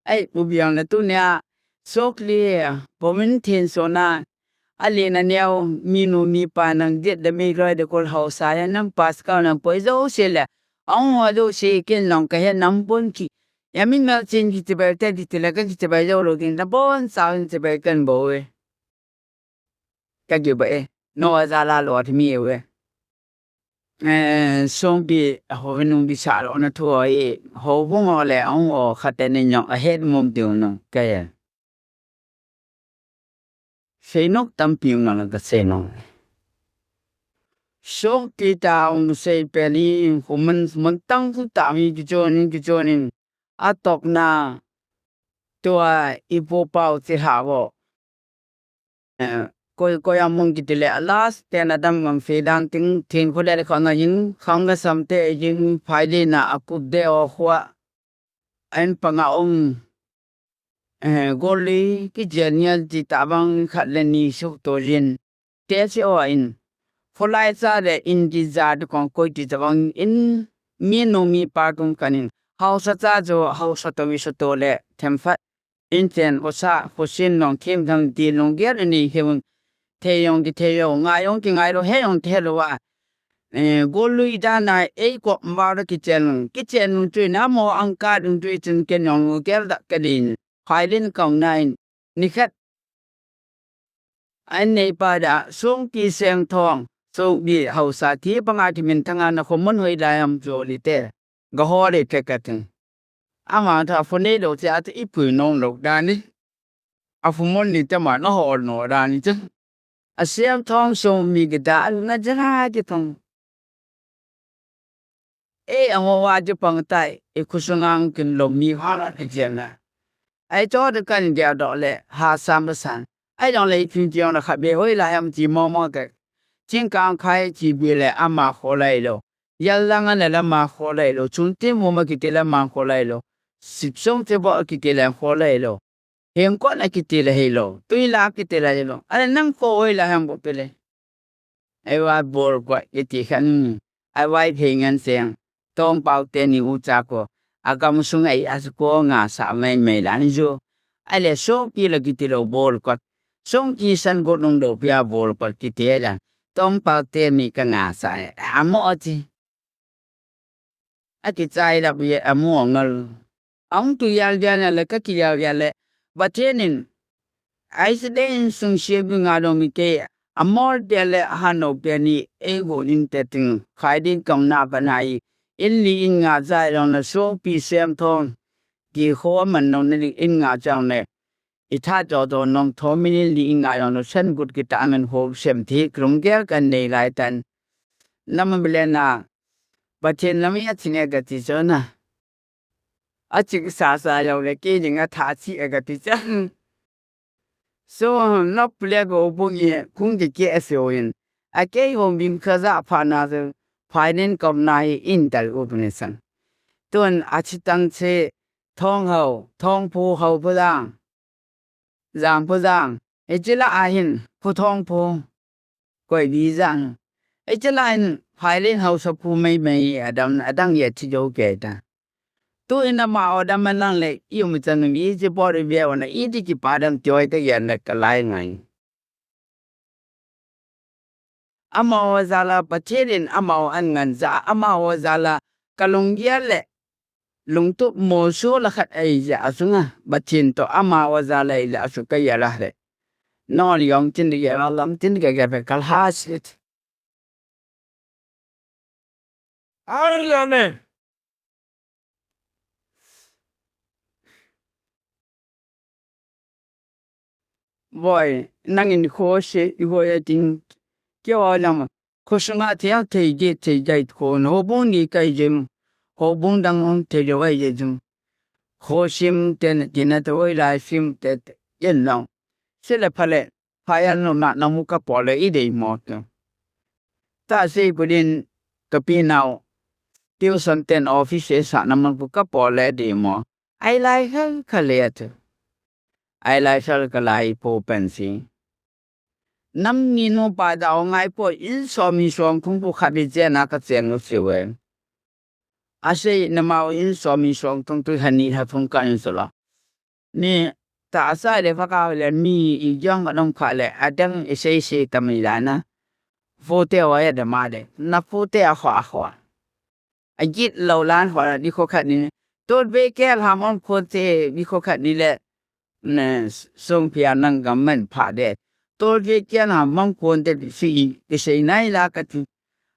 ai ubiang na tu nia sokli bomin thin sona alina niao minu mi pa nang jet de mi roi de kol hau sa ya nam pas ka nang poi zo se la ong wa do se ken long ka ya nam bon ki ya min ma chin ki te ba te di te la ka ki te ba zo lo kin da bon sa te ba kan bo we ka ge ba e no za la lo ti mi we Songpi ho nung bi sa lo na thua e ho bung o le ong o khate ne nyong a het mom tu no ka ya se nok tam pi na la ka se no Songpi ta ong se pe ni ho man tang fu ta mi ki jo ni a tok na tua I po pau ti ha wo ko ya mong ki le last ten adam ngam fe dang ting thin ko le khona yin khang ga sam te yin phai le na akup de o khwa an panga ong goli ki genial ti ta bang khat le ni su to rin te se o in pholai cha de in di za de kong ko ti bang in mi no mi pa tung kanin house cha jo house to mi so to le them fa in chen ko sa ko sin nong kim thang ti long ger ni heun thế yong thì thế yong ngay yong thì ngay rồi hết yong thế rồi à go lui ra này ấy có vào đó cái chân chơi nó mò ăn cá đừng chơi chân cái yong cái đó cái gì phải lên cổng này ni khách anh này bà đã xuống kỳ sang thong so đi hậu sa thì bằng ai thì mình thằng anh không muốn hồi lại am rồi đi thế cái họ để cái thằng mà thà phụ nữ đâu chứ ít bụi nông đâu đàn đi phụ muốn đi thế mà nó họ nó đàn đi chứ Asiam thong so mi gada na jara ji thong ang wa ji pang tai kusungang kin lo mi ha na jena ai cho de kan dia do le ha sam san ai dong le pin jiang na kha be hoi la yam ji mo mo ke jin kang khai ji bi le ama kho lai lo yal lang na la ma kho lai lo chun ti mo ma ki te la ma kho lai lo sip song te bo ki te la kho lai lo Heng ko na kiti la hilo. Tui la kiti la hilo. Ala nang ko oi la hang bo pele. Ai wa bor ko kiti khan. Ai wai hingan seng. Tong pau te ni ucha ko. Agam sung ai as ko nga sa mai mai la ni jo. Ai le so ki la kiti lo bor ko. Song ki san go nong do pia bor ko kiti la. Tong pau te ni ka nga sa. Amo ati. Aki chai la bi amo ngal. Ang tu yal jana la ka ki yal le. Batenin Aisden sung shebu ngado mite amor dele hano beni ego inteting kaidin kong na banai illi inga zai on the so pi sem thong ki ho man no ni inga chang ne itha jo do nong tho min li inga on the sen good ki ta men ho sem thi krum ge kan nei lai tan nam bilena baten lam ya thine ga ti jona a chi sa yo le ki jing a tha chi ga ti chan so no plego bungi kung de ke asoin a ke hom bim khaza phana de phinen kom nai in dal organization ton a chi tang che thong pu ho pu dang zang pu dang e chila a hin pu thong pu koi bi zang e chila in phinen ho sa pu mai adang ye chi jo ke ta tu ina ma o da manang le yu mi chan mi ji bo ri bia na I di ki pa dam joy te yan na ka lai ngai ama o zala pacherin ama o an ngan za ama o zala kalong ya le lung tu mo su la khat ai ja sunga bachin to ama o zala ila su ka ya la le no li yong tin di ya lam tin ga ga pe kal ha sit arlane boy nangin kho she I go ya ting kyo lam kho sunga thia thei ge thei jai ko no bon ni kai jim ho bon dang on te jo ai je jum kho sim ten dina to oi lai sim te yen long se le phale phaya no na mu ka po le I de mo ta se pudin to pi now tiêu son ten office sa na man ka po le de mo ai lai ha khale ai lai sal ka lai po pensi nam ni no pa da ngai po in so mi som khung bu kha bi je na ka cheng no siwe ase na ma in so mi som tung tu hani ha phung ka in so la Ni ta sa le fa ka le mi I jong ka nong kha le adang se tamilana vote wa ya de ma de na vote a khwa a git lo lan khwa di kho khat ni tot be ke ha mon vote bi kho khat ni le ne Songpi nang gamen pha de tot be ke na mon kon de si de sei nai la ka tu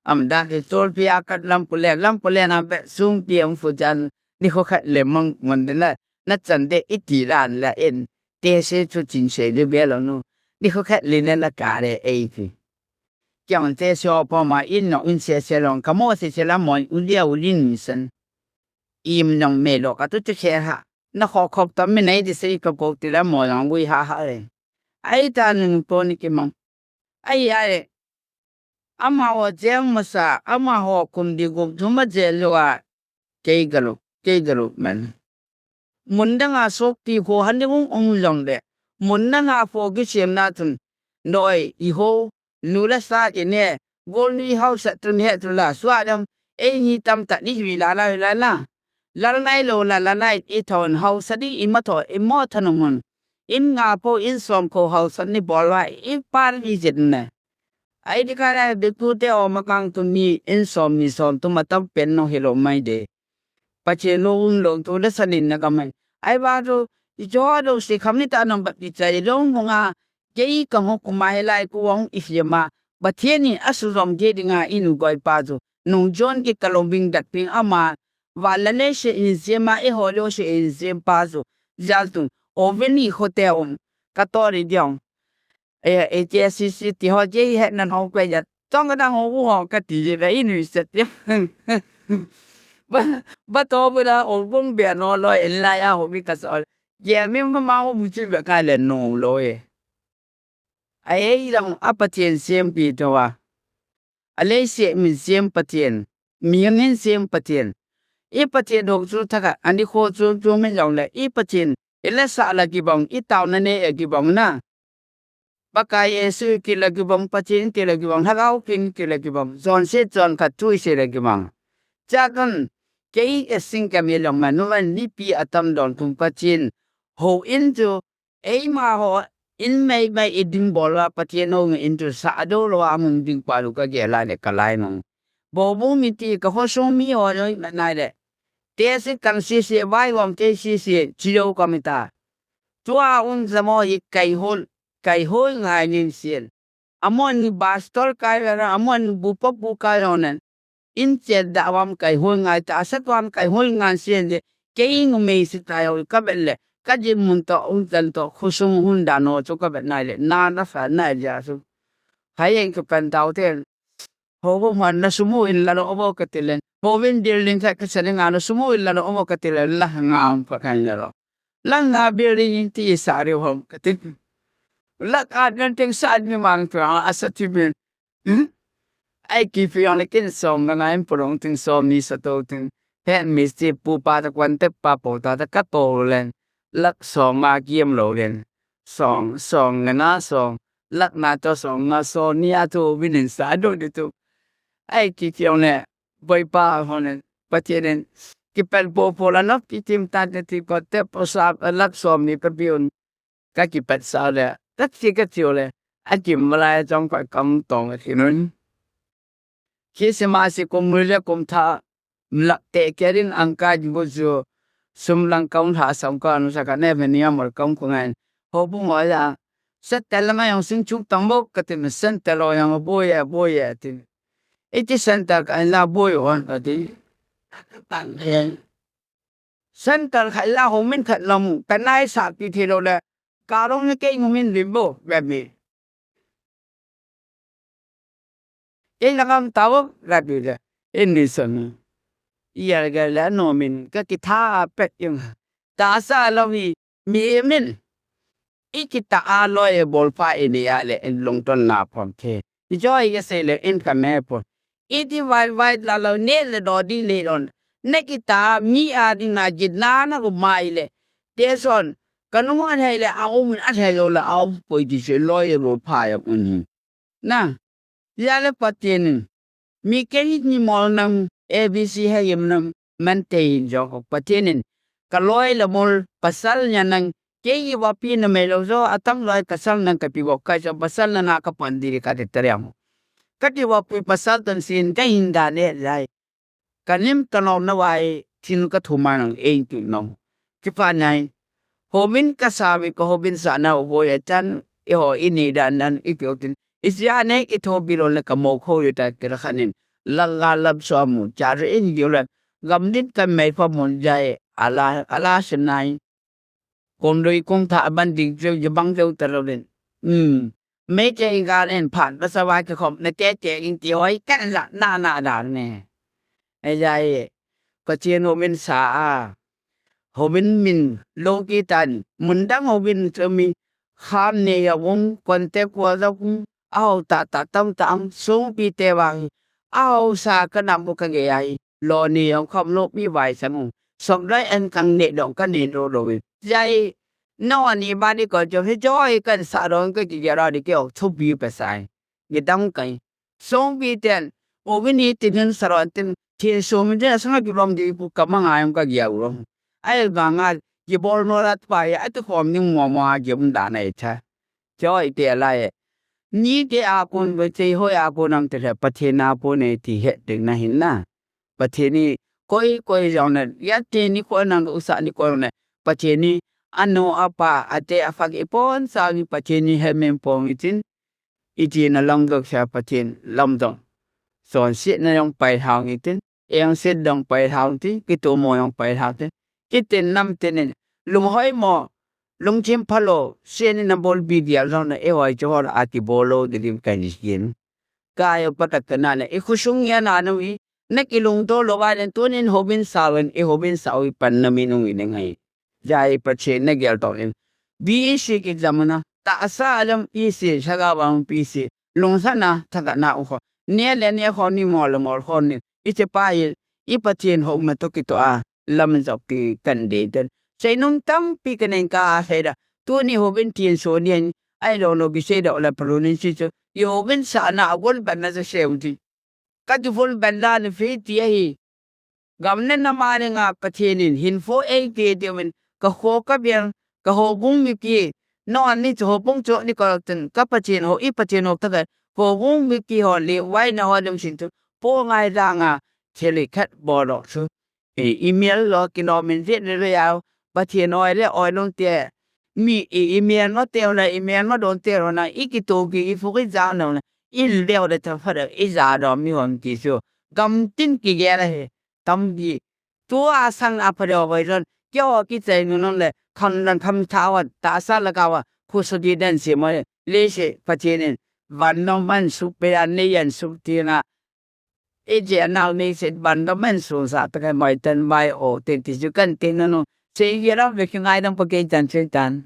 am da ke tot be a kat lam pule na be Songpi ang fu jan di kho khat le mon mon de la na chan de iti ran la en te se chu chin se de be lo no di kho khat le na la ka de e fi kyang te so po ma in no in se long ka mo se la mo u lia u lin sen im nong me lo ka tu che khe ha na kho khop tam me nei di se ka ko ti la mo lang wi ha le ai ta ning po ni ki mong ai ai ama ho jeng ma sa ama ho kum di gum thu ma je lo a ke galo man mun da nga sok ti ho han ding ong long de mun na nga pho ki chem na tun noi I ho nu la sa ke ne gol ni hau sa tun he tu la swa dam e ni tam ta ni wi la la nai lo la nai I thon hau sa di I ma tho I mo than mon in nga po in som ko hau sa ni bol wa I par ni jit ne ai di ka ra de tu te o ma kang tu ni in som tu ma tam pen no helo mai de pa che lo tu la sa lin na ka mai ai ba do jo do se kham ni ta nom ba ti chai lo nga ke ka ho ku mai lai ku wong if ye ma ba thien ni asu rom ge di nga inu goi pa zo nong jon ki kalombing dat ping ama wa la le she in ze ma e ho lo she in ze pa zo zal tu o veni hotel ka to ri diong e KCC ti ho je he nan ho kwe ya tong ka dang ho ho ka ti je dai nu se ti ba to bu da o bung be no lo en la ya ho bi ka so ye mi ma ho bu chi be ka le no lo e ai dang apatien sem pi to wa ale se mi sem patien mi ngin sem patien I patien ho chu thaka ani kho chu me long le I patien ele sa la ki bong I taw na ne e ki bong na baka Yesu ki la ki bong patien ti la ki bong hagao pin ki la ki bong zon se zon ka tu se la ki bong cha kan ke e sing ka me long ma no man ni pi atam don tum patien ho into e ma ho in mai I ding bola patien no into sa do lo am ding pa lu ka ge la ne ka lai no bo bu mi ti ka ho so mi ho no na de te se kan se vai wam te se chi lo ka mi ta tua un zamo I kai hol ngai nin sien amon ni bastol kai ra amon bu pop bu kai ronen in che da wam kai hol ngai ta sa wam kai hol ngan sien de ke ing me si ta yo ka belle ka ji mun to un tan to khusum hun da no cho ka be nai le na fa nai ja su hai en ka pan tao te ho bo man na sumu in la no bo ka tilen ho vin building ta ka sa nga no sumu in la no bo ka tilen la ngam pa kan la la nga building ti sa re ho ka ti la ka nan ting sa ni mang tra asa ti bin ai ki fi on kin som na ngai prong ting som ni sa to ting he mi si pu pa ta kwan te pa po ta ka to len lak som ma kiem lo len song na song lak na to song na so ni a to bin sa do de to ai ki fi on ne boy pa honen pa tienen ki pel po la no ki tim ta de ti ko te po sa lak som ni pa biun ka ki pet sa le tất chi cái chiều này anh chìm lại trong cái công tòng thì nó khi mà sẽ cùng người là cùng thà lạc tệ cái đến anh cái gì bây giờ sum lang công thà sống con nó sẽ cái này mình nhớ một công của anh họ bung gọi là set tele mà yang sinh chung tăng bốc cái tiền sen tele yang boy thì ít cái sen tele anh là boy on ở đi bạn hiện sen tele khai là hôm mình thật lòng cái này sạc thì đâu là cả đông những cái mình limbo về mình cái là ngam tao ra bị là ini sana iya ga la no min ka ki tha pet yung ta sa lo mi min ikita a lo e bol pa ini ya le en long ton na pom ke joy ye se le en ka me po iti vai la lo ne le do di le on ne kita mi a di na jid na ko mai le te son kanu an hai le a o min a hai lo la a po di se lo e bol pa ya un na ya le patien mi ke ni mol nam abc hay yem nam man te jo ko patien ka loy la mol pasal nya nang Kaya wapi na melo so atang loy kasal ng kapiwok kay sa pasal na nakapandiri ka teteriam. Kati wapi pasal tan sin kay hinda ne dai. Kanim tanaw na wai tin ka thumanang ein tu nong. Kipa nai hobin kasabi ko hobin sana uboy chan iho ini dan nan ipiotin. Isya ne ito biro na kamok ho yuta kirakanin. Lalalab so amu chari in yulan. Gamdit ka may pamunjay ala sinay. Kung đôi kung thả ban đi rêu giờ băng rêu tờ rêu lên. Mấy chơi gà lên phản bà sa vai cái khổng nè té trẻ in tí hói cắt là na đà nè. Ê dài có chiên hồ bên xã à. Hồ bên mình lô kì tàn. Mình đang hồ bên cho mình khám nè ya vông quan tế qua ra cũng ao tạ tâm tâm Songpi tê vàng. Ao xa cái nằm bộ cái ghế ai. Lò nè ông không lô bí vài sáng. Xong đấy anh càng nệ động cái nền rô rồi. Dạy nó ni ba đi có cho hết joy cái sao đó cái gì đó đi kiểu thu bi bê sai. Cái đăng cái Songpi tên. Ô bên đi tên sao đó tên. Thì số mình tên sang cái lòng đi bu cầm ngang ai cái gì rồi. Ai vàng à cái bol nó ra phải ai tôi không nhưng mà kiếm đàn này cha. Joy thì lại. Ni cái akun với chơi hồi akun nằm từ là bắt thiên akun này thì hết được na hin na. Bắt thiên ni koi dòng này. Ya thiên ni koi năng usa ni koi này. Bắt thiên ni ano apa ate afag ipon sabi patien ni hemen pong itin na lang gag siya patien lamdong so sit na yung pai hang itin yang sit dong pai hang ti kito mo yung pai hang ti itin nam tinin lumhoy mo lung chim palo sin na bol bidia long na eway johor ati bolo dilim kaniskin kaya patakana na ikusung yan anawi nakilung to lowanan tunin hobin sawan hobin sawi pan naminong inengay Jai patien na gel toin. BC exam na taasa alam PC sagawang PC. Lungsa na taga na uho. Nia le nia ho ni mol ho ni. Ite pai ipatien ho na to kito a lam zok ti kandiden. Say nung tam pi kanen ka seda. Tu ni ho ben tien so nien ai lo no bise da la pronin si so. Yo ben sa na wol ban na sa sheuti. Ka tu fol ban la ni fi ti hi. Gamnen na mare nga patienin hinfo e ti ti men ka ho ka biang ka ho bung mi pi no an ni ho bung cho ni ka ten ka patien ho I patien ho ta ka ho bung mi pi ho le wai na ho dem sin tu po ngai da nga chele khat bo lo su email lo ki no men je le ya patien oi le oi long tie mi email no te la email no don te na I ki to ki fu ki za no I leo de ta fa de I za do mi hon ki su gam tin ki ge la he tam bi tu a sang a pa do wai ron Kyo ki tsay nung le kan lan kam tawa ta sa la kawa kuso di den si mo le se patinin van no man su pe an ne yan su ti na e je na ne se van no man su sa ta kai mai tan mai o te ti ju kan tin no se yera ve ki ngai dang pa ke tan che tan